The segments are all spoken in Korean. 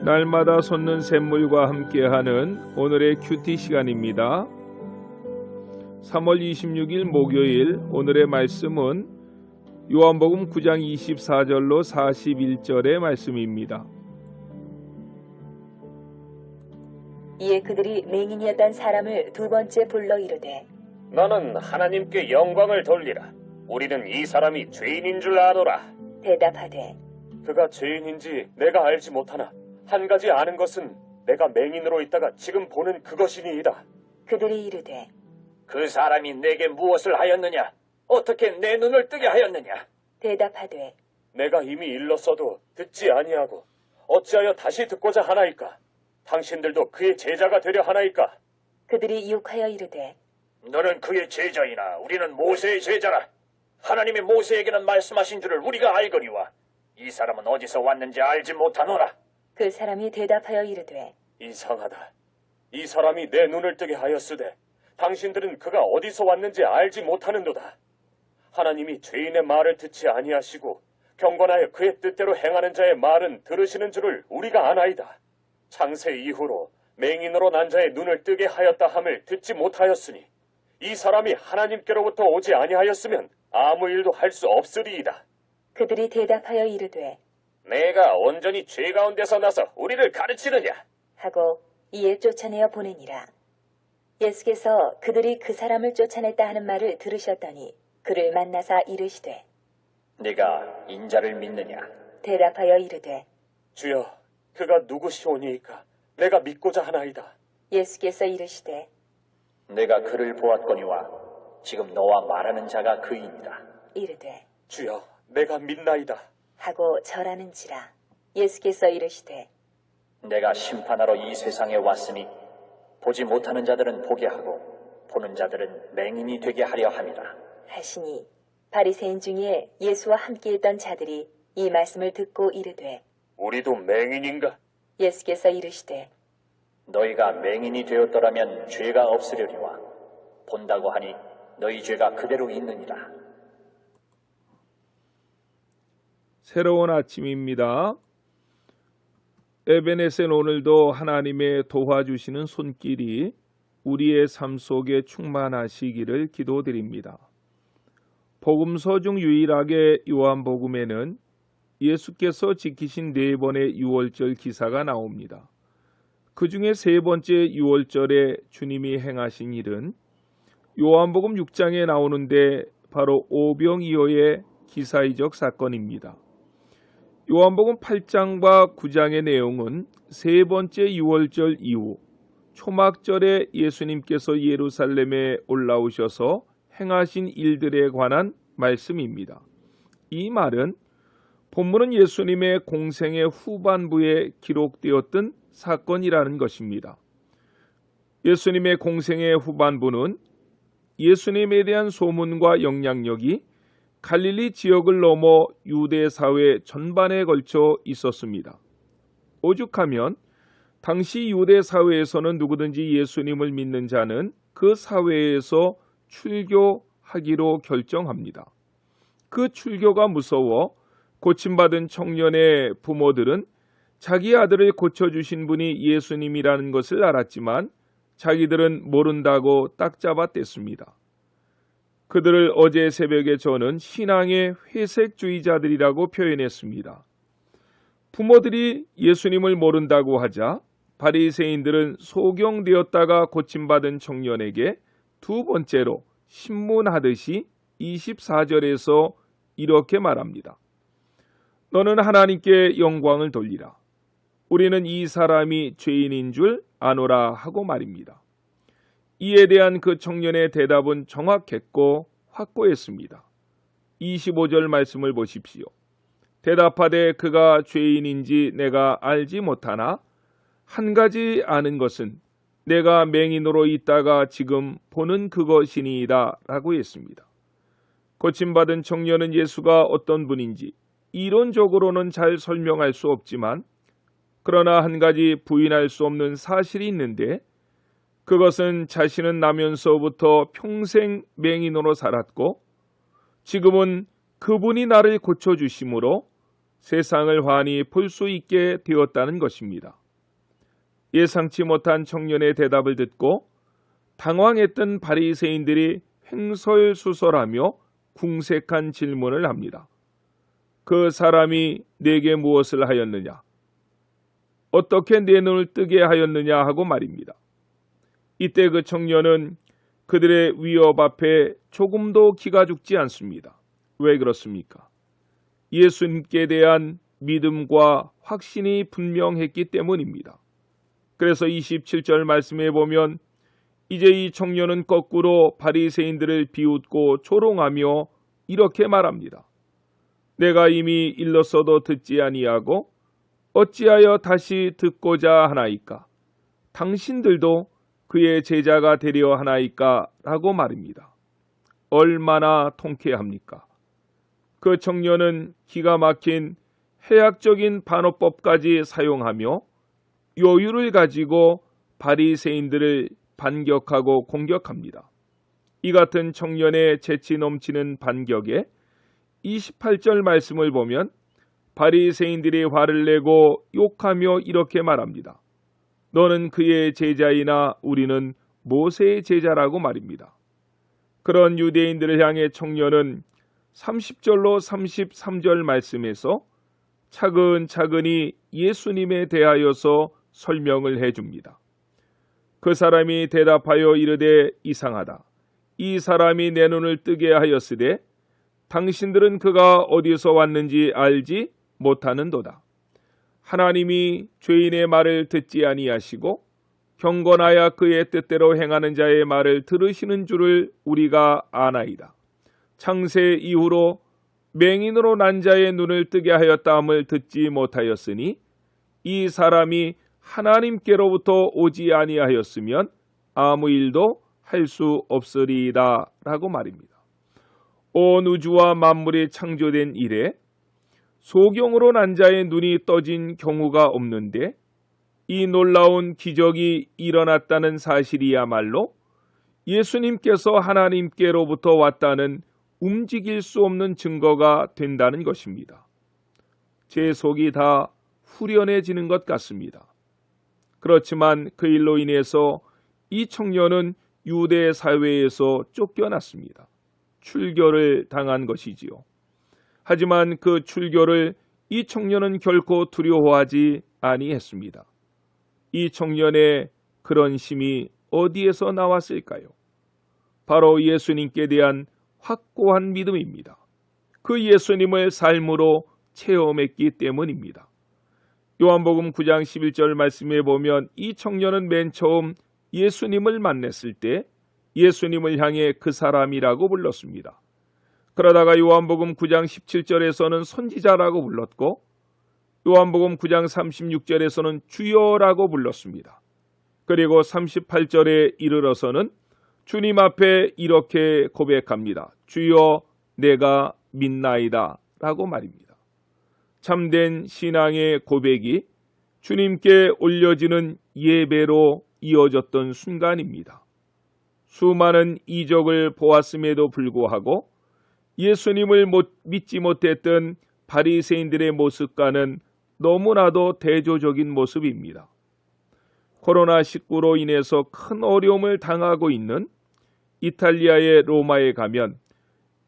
날마다 솟는 샘물과 함께하는 오늘의 큐티 시간입니다. 3월 26일 목요일 오늘의 말씀은 요한복음 9장 24절로 41절의 말씀입니다. 이에 그들이 맹인이었던 사람을 두 번째 불러 이르되 너는 하나님께 영광을 돌리라. 우리는 이 사람이 죄인인 줄 아노라. 대답하되 그가 죄인인지 내가 알지 못하나 한 가지 아는 것은 내가 맹인으로 있다가 지금 보는 그것이니이다. 그들이 이르되 그 사람이 내게 무엇을 하였느냐? 어떻게 내 눈을 뜨게 하였느냐? 대답하되 내가 이미 일렀어도 듣지 아니하고 어찌하여 다시 듣고자 하나이까? 당신들도 그의 제자가 되려 하나이까? 그들이 유혹하여 이르되 너는 그의 제자이나 우리는 모세의 제자라. 하나님이 모세에게는 말씀하신 줄을 우리가 알거니와 이 사람은 어디서 왔는지 알지 못하노라. 그 사람이 대답하여 이르되 이상하다. 이 사람이 내 눈을 뜨게 하였으되 당신들은 그가 어디서 왔는지 알지 못하는도다. 하나님이 죄인의 말을 듣지 아니하시고 경건하여 그의 뜻대로 행하는 자의 말은 들으시는 줄을 우리가 아나이다. 창세 이후로 맹인으로 난 자의 눈을 뜨게 하였다 함을 듣지 못하였으니 이 사람이 하나님께로부터 오지 아니하였으면 아무 일도 할 수 없으리이다. 그들이 대답하여 이르되 내가 온전히 죄 가운데서 나서 우리를 가르치느냐? 하고 이에 쫓아내어 보내니라. 예수께서 그들이 그 사람을 쫓아냈다 하는 말을 들으셨더니 그를 만나사 이르시되 네가 인자를 믿느냐? 대답하여 이르되 주여, 그가 누구시오니이까? 내가 믿고자 하나이다. 예수께서 이르시되 내가 그를 보았거니와 지금 너와 말하는 자가 그이니라. 이르되 주여, 내가 믿나이다. 하고 절하는지라. 예수께서 이르시되 내가 심판하러 이 세상에 왔으니 보지 못하는 자들은 보게 하고 보는 자들은 맹인이 되게 하려 함이라 하시니 바리새인 중에 예수와 함께 있던 자들이 이 말씀을 듣고 이르되 우리도 맹인인가? 예수께서 이르시되 너희가 맹인이 되었더라면 죄가 없으려니와 본다고 하니 너희 죄가 그대로 있느니라. 새로운 아침입니다. 에베네센 오늘도 하나님의 도와주시는 손길이 우리의 삶 속에 충만하시기를 기도드립니다. 복음서 중 유일하게 요한복음에는 예수께서 지키신 4번의 유월절 기사가 나옵니다. 그 중에 3번째 유월절에 주님이 행하신 일은 요한복음 6장에 나오는데 바로 오병이어의 기사이적 사건입니다. 요한복음 8장과 9장의 내용은 3번째 유월절 이후 초막절에 예수님께서 예루살렘에 올라오셔서 행하신 일들에 관한 말씀입니다. 이 말은 본문은 예수님의 공생의 후반부에 기록되었던 사건이라는 것입니다. 예수님의 공생의 후반부는 예수님에 대한 소문과 영향력이 갈릴리 지역을 넘어 유대 사회 전반에 걸쳐 있었습니다. 오죽하면 당시 유대 사회에서는 누구든지 예수님을 믿는 자는 그 사회에서 출교하기로 결정합니다. 그 출교가 무서워 고침받은 청년의 부모들은 자기 아들을 고쳐주신 분이 예수님이라는 것을 알았지만 자기들은 모른다고 딱 잡아댔습니다. 그들을 어제 새벽에 저는 신앙의 회색주의자들이라고 표현했습니다. 부모들이 예수님을 모른다고 하자 바리새인들은 소경되었다가 고침받은 청년에게 두 번째로 신문하듯이 24절에서 이렇게 말합니다. 너는 하나님께 영광을 돌리라. 우리는 이 사람이 죄인인 줄 아노라 하고 말입니다. 이에 대한 그 청년의 대답은 정확했고 확고했습니다. 25절 말씀을 보십시오. 대답하되 그가 죄인인지 내가 알지 못하나 한 가지 아는 것은 내가 맹인으로 있다가 지금 보는 그것이니이다 라고 했습니다. 고침받은 청년은 예수가 어떤 분인지 이론적으로는 잘 설명할 수 없지만 그러나 한 가지 부인할 수 없는 사실이 있는데 그것은 자신은 나면서부터 평생 맹인으로 살았고 지금은 그분이 나를 고쳐주심으로 세상을 환히 볼 수 있게 되었다는 것입니다. 예상치 못한 청년의 대답을 듣고 당황했던 바리새인들이 횡설수설하며 궁색한 질문을 합니다. 그 사람이 내게 무엇을 하였느냐? 어떻게 내 눈을 뜨게 하였느냐 하고 말입니다. 이때 그 청년은 그들의 위협 앞에 조금도 기가 죽지 않습니다. 왜 그렇습니까? 예수님께 대한 믿음과 확신이 분명했기 때문입니다. 그래서 27절 말씀에 보면 이제 이 청년은 거꾸로 바리새인들을 비웃고 조롱하며 이렇게 말합니다. 내가 이미 일렀어도 듣지 아니하고 어찌하여 다시 듣고자 하나이까? 당신들도 그의 제자가 되려 하나이까? 라고 말입니다. 얼마나 통쾌합니까? 그 청년은 기가 막힌 해학적인 반어법까지 사용하며 여유를 가지고 바리새인들을 반격하고 공격합니다. 이 같은 청년의 재치 넘치는 반격에 28절 말씀을 보면 바리새인들이 화를 내고 욕하며 이렇게 말합니다. 너는 그의 제자이나 우리는 모세의 제자라고 말입니다. 그런 유대인들을 향해 청년은 30절로 33절 말씀에서 차근차근히 예수님에 대하여서 설명을 해줍니다. 그 사람이 대답하여 이르되 이상하다. 이 사람이 내 눈을 뜨게 하였으되 당신들은 그가 어디서 왔는지 알지 못하는도다. 하나님이 죄인의 말을 듣지 아니하시고 경건하여 그의 뜻대로 행하는 자의 말을 들으시는 줄을 우리가 아나이다. 창세 이후로 맹인으로 난 자의 눈을 뜨게 하였다함을 듣지 못하였으니 이 사람이 하나님께로부터 오지 아니하였으면 아무 일도 할 수 없으리이다 라고 말입니다. 온 우주와 만물이 창조된 이래 소경으로 난 자의 눈이 떠진 경우가 없는데 이 놀라운 기적이 일어났다는 사실이야말로 예수님께서 하나님께로부터 왔다는 움직일 수 없는 증거가 된다는 것입니다. 제 속이 다 후련해지는 것 같습니다. 그렇지만 그 일로 인해서 이 청년은 유대 사회에서 쫓겨났습니다. 출교를 당한 것이지요. 하지만 그 출교를 이 청년은 결코 두려워하지 아니했습니다. 이 청년의 그런 심이 어디에서 나왔을까요? 바로 예수님께 대한 확고한 믿음입니다. 그 예수님을 삶으로 체험했기 때문입니다. 요한복음 9장 11절 말씀에 보면 이 청년은 맨 처음 예수님을 만났을 때 예수님을 향해 그 사람이라고 불렀습니다. 그러다가 요한복음 9장 17절에서는 선지자라고 불렀고 요한복음 9장 36절에서는 주여라고 불렀습니다. 그리고 38절에 이르러서는 주님 앞에 이렇게 고백합니다. 주여 내가 믿나이다 라고 말입니다. 참된 신앙의 고백이 주님께 올려지는 예배로 이어졌던 순간입니다. 수많은 이적을 보았음에도 불구하고 예수님을 믿지 못했던 바리새인들의 모습과는 너무나도 대조적인 모습입니다. 코로나19로 인해서 큰 어려움을 당하고 있는 이탈리아의 로마에 가면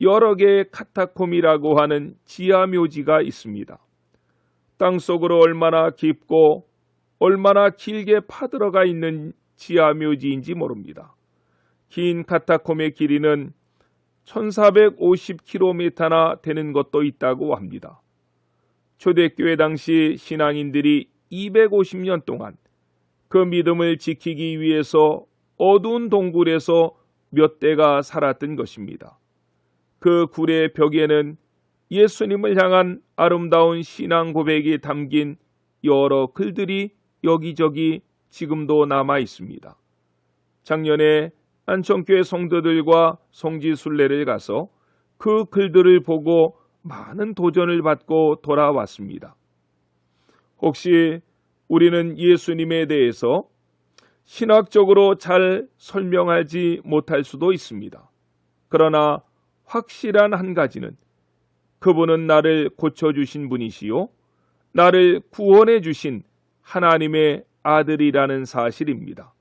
여러 개의 카타콤이라고 하는 지하묘지가 있습니다. 땅속으로 얼마나 깊고 얼마나 길게 파들어가 있는 지하묘지인지 모릅니다. 긴 카타콤의 길이는 1450km나 되는 것도 있다고 합니다. 초대교회 당시 신앙인들이 250년 동안 그 믿음을 지키기 위해서 어두운 동굴에서 몇 대가 살았던 것입니다. 그 굴의 벽에는 예수님을 향한 아름다운 신앙 고백이 담긴 여러 글들이 여기저기 지금도 남아 있습니다. 작년에 안천교회 성도들과 성지순례를 가서 그 글들을 보고 많은 도전을 받고 돌아왔습니다. 혹시 우리는 예수님에 대해서 신학적으로 잘 설명하지 못할 수도 있습니다. 그러나 확실한 한 가지는 그분은 나를 고쳐주신 분이시요 나를 구원해 주신 하나님의 아들이라는 사실입니다.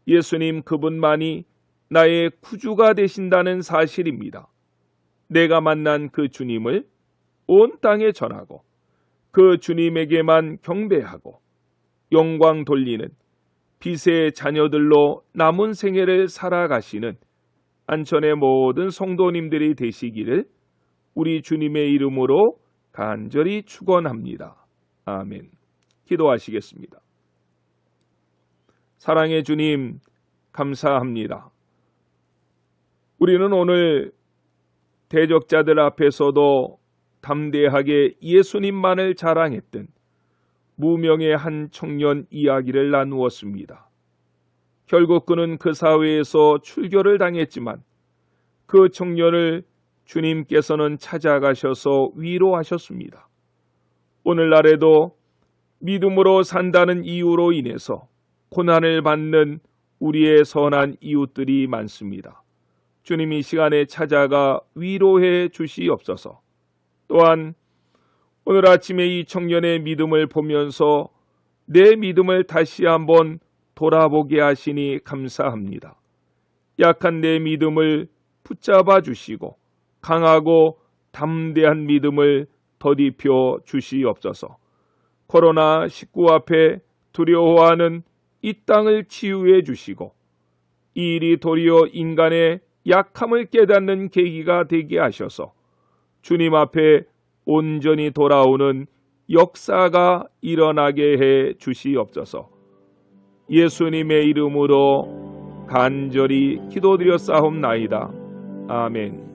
예수님 그분만이 나의 구주가 되신다는 사실입니다. 내가 만난 그 주님을 온 땅에 전하고 그 주님에게만 경배하고 영광 돌리는 빛의 자녀들로 남은 생애를 살아가시는 안천의 모든 성도님들이 되시기를 우리 주님의 이름으로 간절히 축원합니다. 아멘. 기도하시겠습니다. 사랑의 주님, 감사합니다. 우리는 오늘 대적자들 앞에서도 담대하게 예수님만을 자랑했던 무명의 한 청년 이야기를 나누었습니다. 결국 그는 그 사회에서 출교를 당했지만 그 청년을 주님께서는 찾아가셔서 위로하셨습니다. 오늘날에도 믿음으로 산다는 이유로 인해서 고난을 받는 우리의 선한 이웃들이 많습니다. 주님 이 시간에 찾아가 위로해 주시옵소서. 또한 오늘 아침에 이 청년의 믿음을 보면서 내 믿음을 다시 한번 돌아보게 하시니 감사합니다. 약한 내 믿음을 붙잡아 주시고 강하고 담대한 믿음을 더딥혀 주시옵소서. 코로나19 앞에 두려워하는 이 땅을 치유해 주시고 이 일이 도리어 인간의 약함을 깨닫는 계기가 되게 하셔서 주님 앞에 온전히 돌아오는 역사가 일어나게 해 주시옵소서. 예수님의 이름으로 간절히 기도드렸사옵나이다. 아멘.